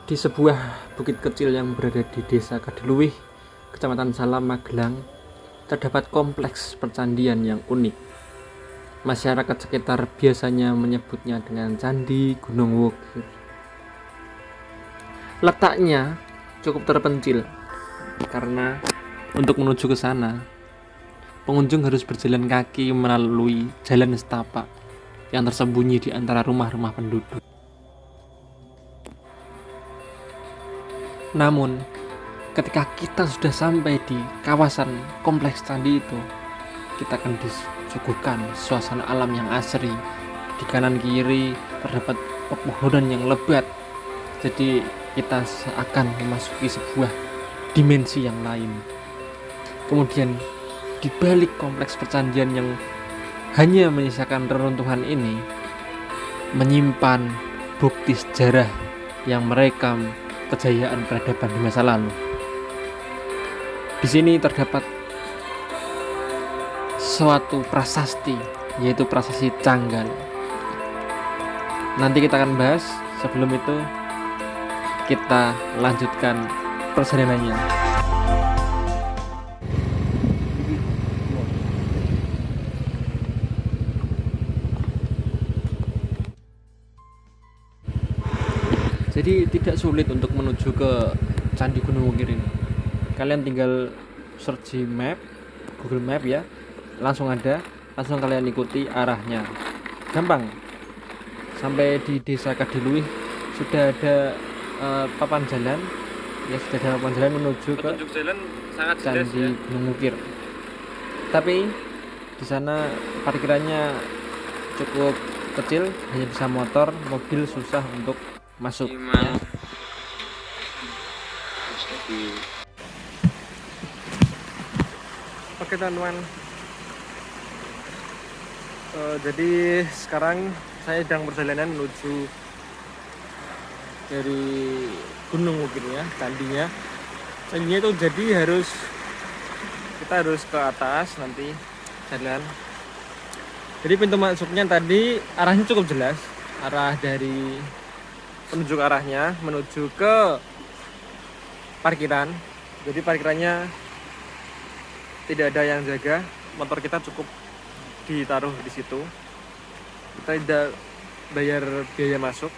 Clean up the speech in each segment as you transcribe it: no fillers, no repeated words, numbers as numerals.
Di sebuah bukit kecil yang berada di Desa Kadiluwih, Kecamatan Salam, Magelang, terdapat kompleks percandian yang unik. Masyarakat sekitar biasanya menyebutnya dengan Candi Gunung Wukir. Letaknya cukup terpencil karena untuk menuju ke sana, pengunjung harus berjalan kaki melalui jalan setapak yang tersembunyi di antara rumah-rumah penduduk. Namun, ketika kita sudah sampai di kawasan kompleks candi itu, kita akan disuguhkan suasana alam yang asri. Di kanan kiri terdapat pepohonan yang lebat. Jadi kita akan memasuki sebuah dimensi yang lain. Kemudian di balik kompleks percandian yang hanya menyisakan reruntuhan ini, menyimpan bukti sejarah yang merekam kejayaan peradaban di masa lalu. Di sini terdapat suatu prasasti, yaitu prasasti Canggal. Nanti kita akan bahas. Sebelum itu kita lanjutkan perjalanannya. Jadi tidak sulit untuk menuju ke Candi Gunung Wukir ini. Kalian tinggal search di map, Google Map ya, langsung ada, langsung kalian ikuti arahnya. Gampang. Sampai di Desa Kadiluwih sudah ada papan jalan, ya sudah ada papan jalan menuju ke jalan sangat Candi Gunung Wukir. Tapi di sana parkirannya cukup kecil, hanya bisa motor, mobil susah untuk masuk ya. Oke teman-teman, jadi sekarang saya sedang perjalanan menuju dari Gunung Wukir ya, candinya itu jadi kita harus ke atas nanti jalan. Jadi pintu masuknya tadi arahnya cukup jelas, arah dari penunjuk arahnya menuju ke parkiran. Jadi parkirannya tidak ada yang jaga, motor kita cukup ditaruh di situ. Kita tidak bayar biaya masuk.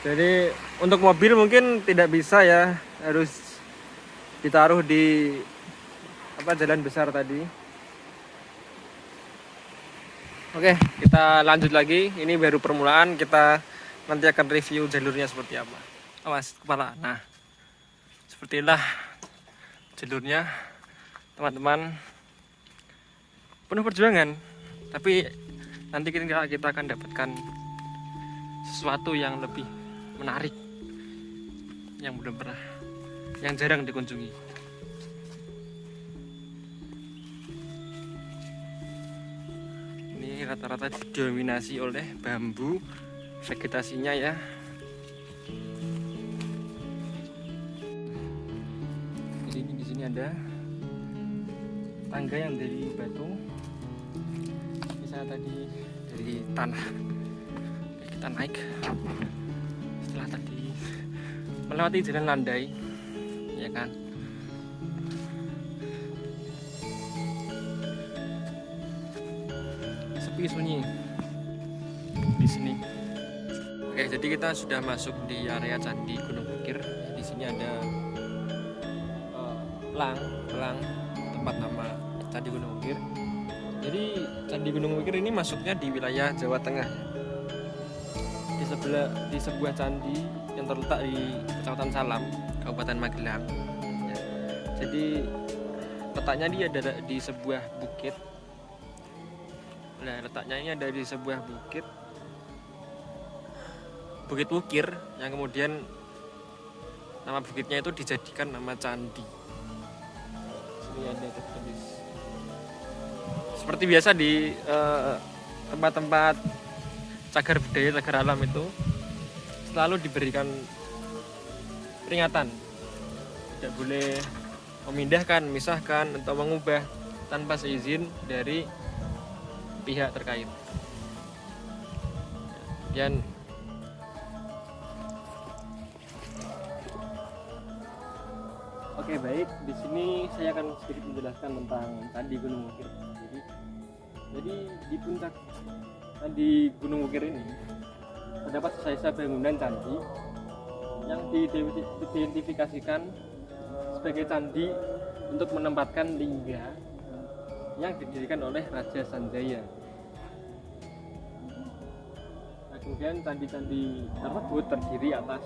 Jadi untuk mobil mungkin tidak bisa ya, harus ditaruh di jalan besar tadi. Oke, kita lanjut lagi. Ini baru permulaan, kita nanti akan review jalurnya seperti apa. Awas kepala. Nah, seperti inilah jalurnya, teman-teman. Penuh perjuangan, tapi nanti kita akan dapatkan sesuatu yang lebih menarik, yang belum pernah, yang jarang dikunjungi. Rata-rata didominasi oleh bambu vegetasinya ya. Jadi di sini ada tangga yang dari batu. Bisa tadi dari tanah. Kita naik. Setelah tadi melewati jalan landai, ya kan. Sunyi di sini. Oke, jadi kita sudah masuk di area Candi Gunung Wukir. Di sini ada pelang tempat nama Candi Gunung Wukir. Jadi Candi Gunung Wukir ini masuknya di wilayah Jawa Tengah. Di sebuah candi yang terletak di Kecamatan Salam, Kabupaten Magelang. Ya. Jadi letaknya dia ada di sebuah bukit. Nah, letaknya ini ada di sebuah Bukit Wukir, yang kemudian nama bukitnya itu dijadikan nama candi. Sini ada tertulis. Seperti biasa di tempat-tempat cagar budaya, cagar alam itu selalu diberikan peringatan. Tidak boleh memindahkan, misahkan, atau mengubah tanpa seizin dari pihak terkait. Dan Oke, baik. Di sini saya akan sedikit menjelaskan tentang Candi Gunung Wukir sendiri. Jadi di puncak Candi Gunung Wukir ini terdapat sisa bangunan candi yang diidentifikasikan sebagai candi untuk menempatkan lingga yang didirikan oleh Raja Sanjaya. Nah, kemudian candi-candi tersebut terdiri atas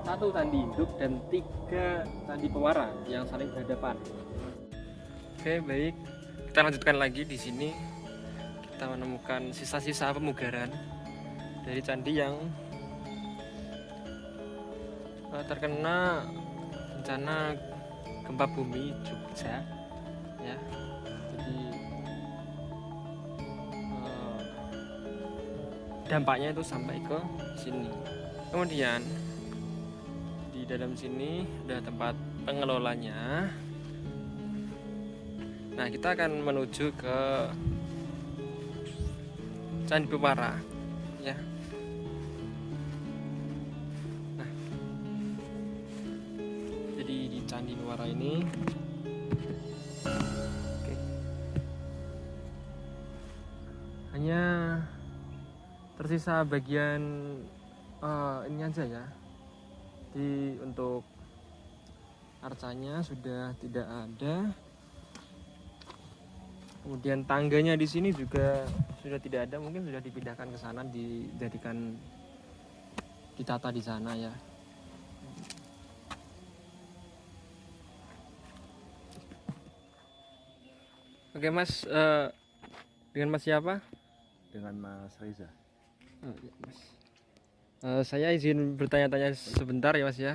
1 candi induk dan 3 candi pewara yang saling berhadapan. Oke, baik. Kita lanjutkan lagi. Di sini kita menemukan sisa-sisa pemugaran dari candi yang terkena bencana gempa bumi Jogja, ya. Jadi dampaknya itu sampai ke sini. Kemudian di dalam sini ada tempat pengelolanya. Nah, kita akan menuju ke Candi Pewara, ya. Nah, jadi di Candi Pewara ini, oke, hanya tersisa bagian ini aja ya. Untuk arcanya sudah tidak ada. Kemudian tangganya di sini juga sudah tidak ada, mungkin sudah dipindahkan ke sana, ditata di sana ya. Oke Mas, dengan Mas siapa? Dengan Mas Reza. Oh, ya, Mas. Saya izin bertanya-tanya sebentar ya Mas ya.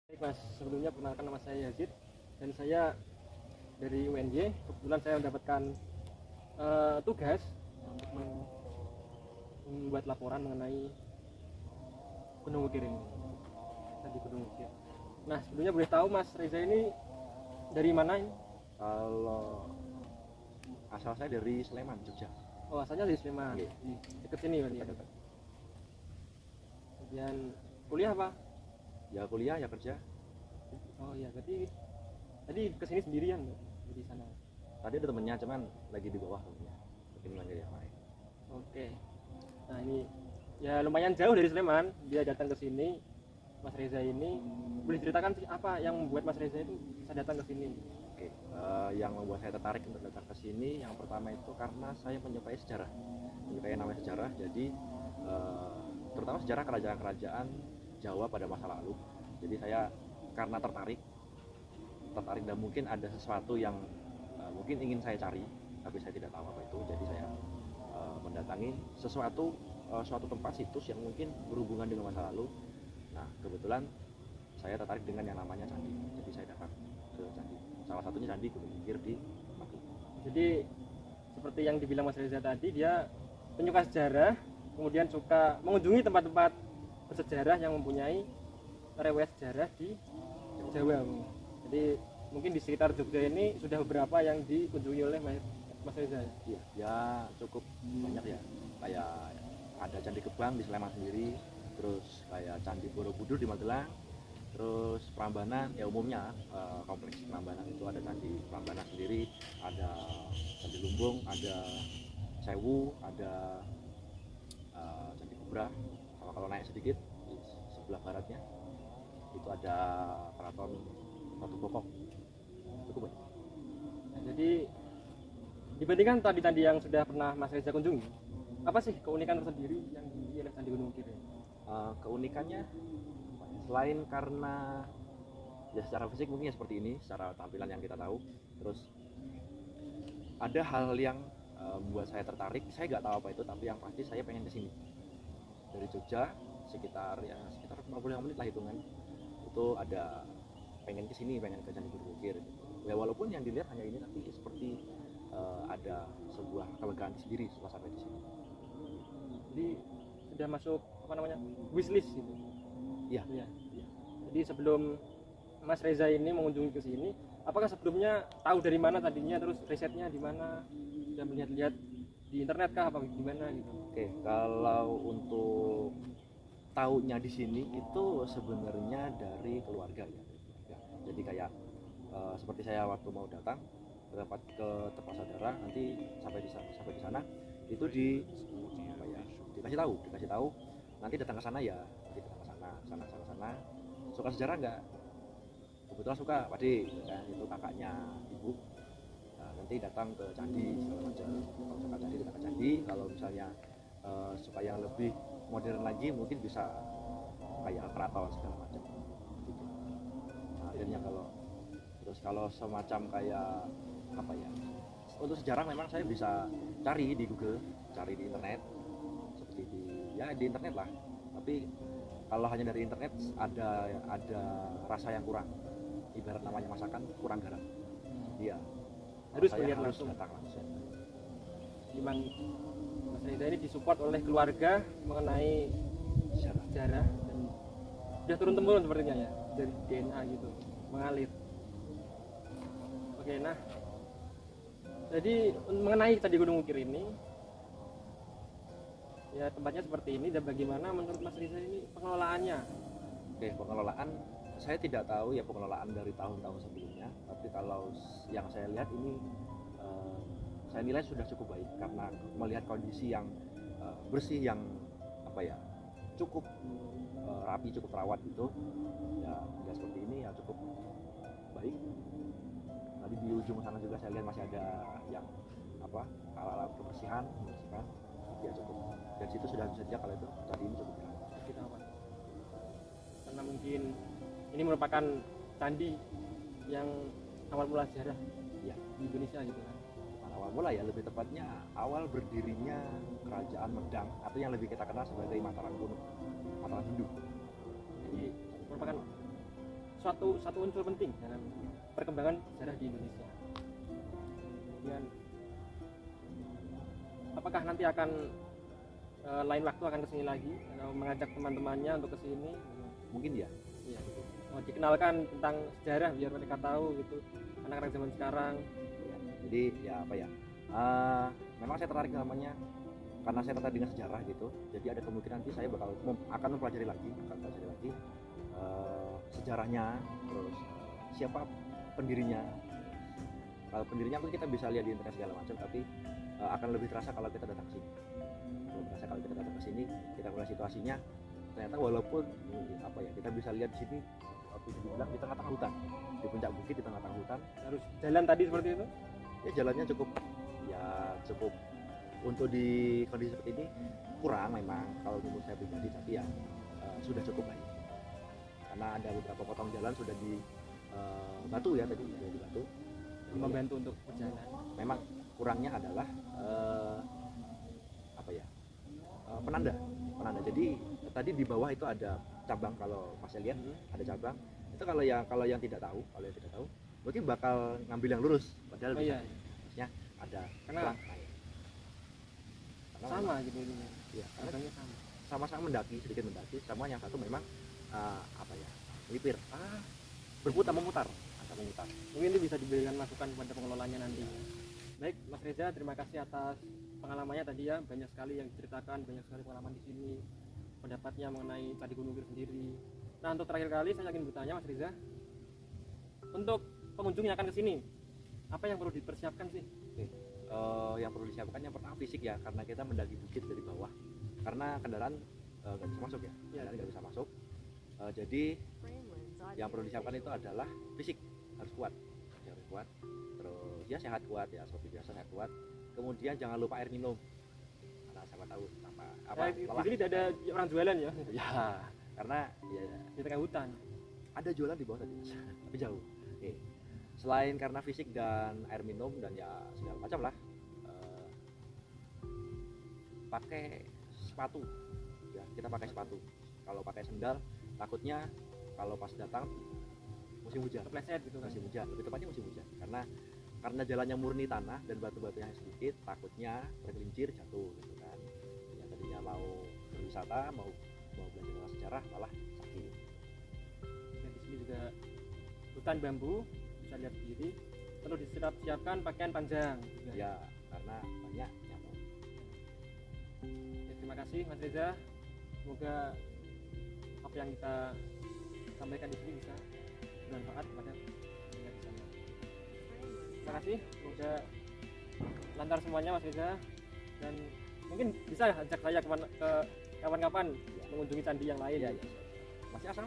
Baik Mas, sebelumnya perkenalkan, nama saya Yazid dan saya dari UNY. Kebetulan saya mendapatkan tugas untuk membuat laporan mengenai Gunung Wukir ini, Candi Gunung Wukir. Nah, sebelumnya boleh tahu Mas Reza ini dari mana ini? Kalau asal saya dari Sleman, Jogja. Oh, asalnya dari Sleman. Iya. Dekat sini berarti ya. Dekat. Kemudian kuliah apa? Ya kuliah, ya kerja. Oh iya, berarti tadi kesini sendirian di sana. Tadi ada temennya, cuman lagi di bawah temennya. Mungkin lagi yang lain. Oke. Nah ini ya lumayan jauh dari Sleman. Dia datang ke sini. Mas Reza ini boleh ceritakan sih apa yang membuat Mas Reza itu bisa datang ke sini? Oke. Yang membuat saya tertarik untuk datang ke sini, yang pertama itu karena saya menyukai sejarah, menyukai namanya sejarah. Jadi terutama sejarah kerajaan-kerajaan Jawa pada masa lalu. Jadi saya karena tertarik dan mungkin ada sesuatu yang mungkin ingin saya cari, tapi saya tidak tahu apa itu. Jadi saya mendatangi suatu tempat, situs yang mungkin berhubungan dengan masa lalu. Nah, kebetulan saya tertarik dengan yang namanya candi. Jadi saya datang ke candi. Salah satunya Candi Gunung Wukir di Magelang. Jadi seperti yang dibilang Mas Reza tadi, dia penyuka sejarah, kemudian suka mengunjungi tempat-tempat bersejarah yang mempunyai riwayat sejarah di Jawa. Jadi mungkin di sekitar Jogja ini sudah beberapa yang dikunjungi oleh Mas Reza. Iya, ya cukup banyak ya. Kayak ada Candi Gebang di Sleman sendiri, terus kayak Candi Borobudur di Magelang, terus Prambanan, ya umumnya kompleks Prambanan itu ada Candi Prambanan sendiri, ada Candi Lumbung, ada Sewu, ada Candi Kubra. Kalau naik sedikit di sebelah baratnya itu ada Keraton Batu Bokok. Cukup banyak. Nah, jadi dibandingkan tadi yang sudah pernah Mas Reza kunjungi, apa sih keunikan tersendiri yang dimiliki oleh Candi Gunung Wukir? Keunikannya selain karena ya secara fisik mungkin ya seperti ini, secara tampilan yang kita tahu, terus ada hal yang membuat saya tertarik. Saya nggak tahu apa itu, tapi yang pasti saya pengen kesini dari Jogja sekitar 45 menit lah hitungan. Itu ada pengen kesini, pengen ke Candi Gunung Wukir gitu. Ya walaupun yang dilihat hanya ini, tapi seperti ada sebuah kelegaan sendiri setelah sampai di sini. Jadi sudah masuk apa namanya wishlist gitu. Iya. Ya. Jadi sebelum Mas Reza ini mengunjungi ke sini, apakah sebelumnya tahu dari mana tadinya, terus risetnya di mana, sudah melihat-lihat di internet kah apa gimana gitu? Oke, kalau untuk tahunya di sini itu sebenarnya dari keluarga ya. Jadi kayak seperti saya waktu mau datang ke tempat saudara, nanti sampai di sana itu dikasih tahu nanti datang ke sana ya, nanti datang ke sana suka sejarah nggak, kebetulan suka pade kan, itu kakaknya ibu. Nah, nanti datang ke candi segala macam, kalau suka candi datang ke candi, kalau misalnya suka yang lebih modern lagi mungkin bisa kayak keraton segala macam gitu. Nah, akhirnya kalau semacam kayak apa ya, untuk sejarah memang saya bisa cari di Google, cari di internet, seperti di internet lah. Tapi kalau hanya dari internet ada rasa yang kurang, ibarat namanya masakan kurang garam. Iya, Harus saya melihat harus langsung. datang langsung. Memang Mas Reza ini disupport oleh keluarga mengenai sejarah dan sudah turun temurun sepertinya ya, dari DNA gitu mengalir. Oke, nah jadi mengenai tadi Gunung Ukir ini ya tempatnya seperti ini, dan bagaimana menurut Mas Reza ini pengelolaannya? Oke, pengelolaan saya tidak tahu ya pengelolaan dari tahun-tahun sebelumnya, tapi kalau yang saya lihat ini saya nilai sudah cukup baik karena melihat kondisi yang bersih, yang apa ya, cukup rapi, cukup terawat gitu ya. Ya seperti ini ya cukup baik. Tadi di ujung sana juga saya lihat masih ada yang apa, alat-alat kebersihan ya cukup. Dan situ sudah bisa dia kalau itu tadi ini cukup ya. Dirawat. Karena mungkin ini merupakan candi yang awal mula sejarah Ya, di Indonesia gitu kan. bukan awal mula ya, lebih tepatnya awal berdirinya kerajaan Medang atau yang lebih kita kenal sebagai Mataram kuno, Mataram Hindu. Jadi merupakan satu unsur penting dalam perkembangan sejarah di Indonesia. Kemudian apakah nanti akan lain waktu akan kesini lagi atau mengajak teman-temannya untuk kesini? Mungkin ya. Iya, mau dikenalkan tentang sejarah biar mereka tahu gitu, anak-anak zaman sekarang. Jadi ya apa ya, memang saya tertarik namanya karena saya tertarik dengan sejarah gitu. Jadi ada kemungkinan nanti saya akan mempelajari lagi sejarahnya, terus siapa pendirinya. Kalau pendirinya mungkin kita bisa lihat di internet segala macam, tapi akan lebih terasa kalau kita datang ke sini. Kita melihat situasinya, ternyata walaupun apa ya, kita bisa lihat di sini waktu dibilang di tengah-tengah hutan, di puncak bukit di tengah-tengah hutan. Harus jalan tadi seperti itu. Ya jalannya cukup untuk di kondisi seperti ini kurang memang kalau menurut saya pribadi, tapi ya sudah cukup baik karena ada beberapa potong jalan sudah di batu ya, tadi sudah di batu, Membantu untuk perjalanan. memang kurangnya adalah penanda. Jadi tadi di bawah itu ada cabang, kalau Mas lihat ada cabang itu. Kalau yang tidak tahu mungkin bakal ngambil yang lurus, padahal Oh iya, harusnya ada Karena pelang. sama gitu ini. Ya, karena Harganya sama. sama-sama sedikit mendaki, sama yang satu memang melipir, memutar. Mungkin itu bisa diberikan masukan kepada pengelolanya nanti. Baik, Mas Reza, terima kasih atas pengalamannya tadi ya. Banyak sekali yang diceritakan, banyak sekali pengalaman di sini, pendapatnya mengenai Candi Gunung Ukir sendiri. Nah, untuk terakhir kali saya ingin bertanya, Mas Reza, untuk pengunjung yang akan ke sini, apa yang perlu dipersiapkan sih? Yang perlu disiapkan yang pertama fisik ya, karena kita mendaki bukit dari bawah, karena kendaraan nggak bisa masuk ya, kendaraan nggak bisa masuk. Jadi yang perlu disiapkan itu adalah fisik, harus kuat, terus ya sehat kuat ya, seperti biasa sehat kuat. Kemudian jangan lupa air minum, karena siapa tahu Di sini tidak ada orang jualan ya, ya, karena ya di tengah hutan. ada jualan di bawah tadi tapi jauh. Selain karena fisik dan air minum dan ya segala macam lah, pakai sepatu ya, kita pakai sepatu. Kalau pakai sendal takutnya kalau pas datang musim hujan, Kepleset gitu kan. musim hujan, lebih tepatnya musim hujan, karena jalannya murni tanah dan batu-batunya sedikit, takutnya tergelincir jatuh gitu kan. Ya tadinya mau berwisata, mau belajar tentang sejarah malah sakit. Dan di sini juga hutan bambu, bisa lihat sendiri. Perlu disiapkan pakaian panjang juga. Ya karena banyak nyamuk. Ya, terima kasih Mas Reza. Semoga apa yang kita sampaikan di sini bisa bermanfaat pada pendengar di sana. Terima kasih, semoga lancar semuanya Mas Reza, dan mungkin bisa ajak saya ke kapan-kapan mengunjungi candi yang lain. Iya, iya. Masih asal?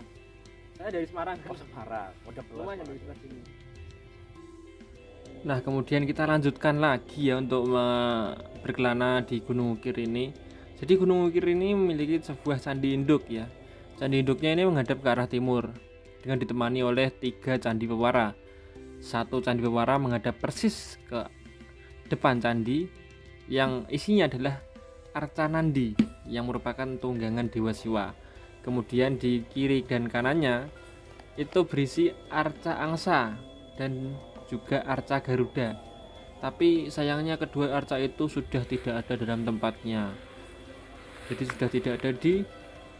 Saya dari Semarang. Oh, Semarang. Udah Lumayan dari sebelah sini. Nah, kemudian kita lanjutkan lagi ya untuk berkelana di Gunung Wukir ini. Jadi Gunung Wukir ini memiliki sebuah candi induk ya. Candi induknya ini menghadap ke arah timur dengan ditemani oleh 3 candi pewara. Satu candi pewara menghadap persis ke depan candi yang isinya adalah arca Nandi yang merupakan tunggangan Dewa Siwa. Kemudian di kiri dan kanannya itu berisi arca Angsa dan juga arca Garuda. Tapi sayangnya kedua arca itu sudah tidak ada dalam tempatnya. Jadi sudah tidak ada di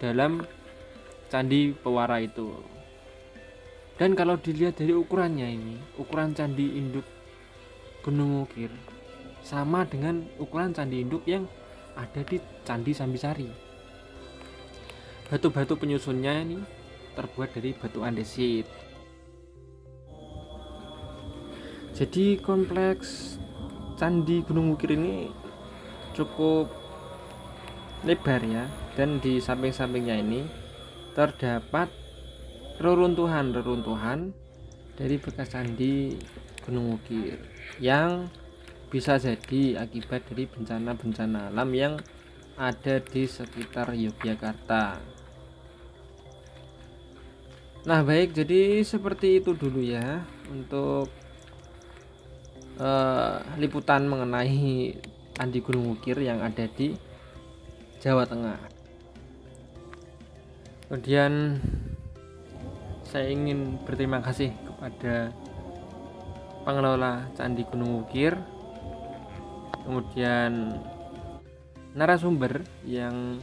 dalam candi pewara itu. Dan kalau dilihat dari ukurannya ini, ukuran candi induk Gunung Wukir sama dengan ukuran candi induk yang ada di Candi Sambisari. Batu-batu penyusunnya ini terbuat dari batu andesit. Jadi kompleks Candi Gunung Wukir ini cukup lebar ya, dan di samping-sampingnya ini terdapat reruntuhan dari bekas candi Gunung Wukir yang bisa jadi akibat dari bencana-bencana alam yang ada di sekitar Yogyakarta. Nah baik, jadi seperti itu dulu ya untuk liputan mengenai Candi Gunung Wukir yang ada di Jawa Tengah. Kemudian saya ingin berterima kasih kepada pengelola Candi Gunung Wukir, kemudian narasumber yang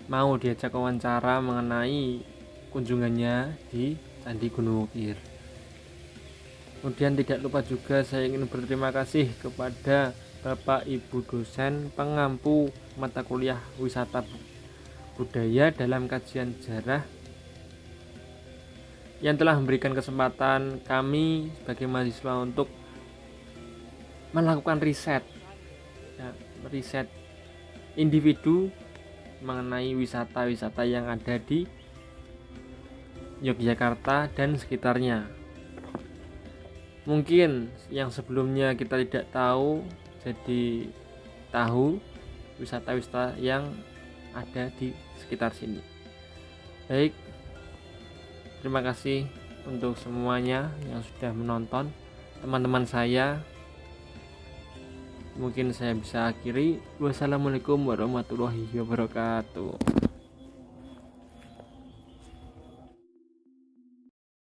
mau diajak wawancara mengenai kunjungannya di Candi Gunung Wukir. Kemudian tidak lupa juga saya ingin berterima kasih kepada Bapak Ibu dosen pengampu mata kuliah wisata budaya dalam kajian sejarah yang telah memberikan kesempatan kami sebagai mahasiswa untuk melakukan riset ya, riset individu mengenai wisata-wisata yang ada di Yogyakarta dan sekitarnya. Mungkin yang sebelumnya kita tidak tahu, jadi tahu wisata-wisata yang ada di sekitar sini. Baik, terima kasih untuk semuanya yang sudah menonton. Teman-teman saya, mungkin saya bisa akhiri. Wassalamualaikum warahmatullahi wabarakatuh.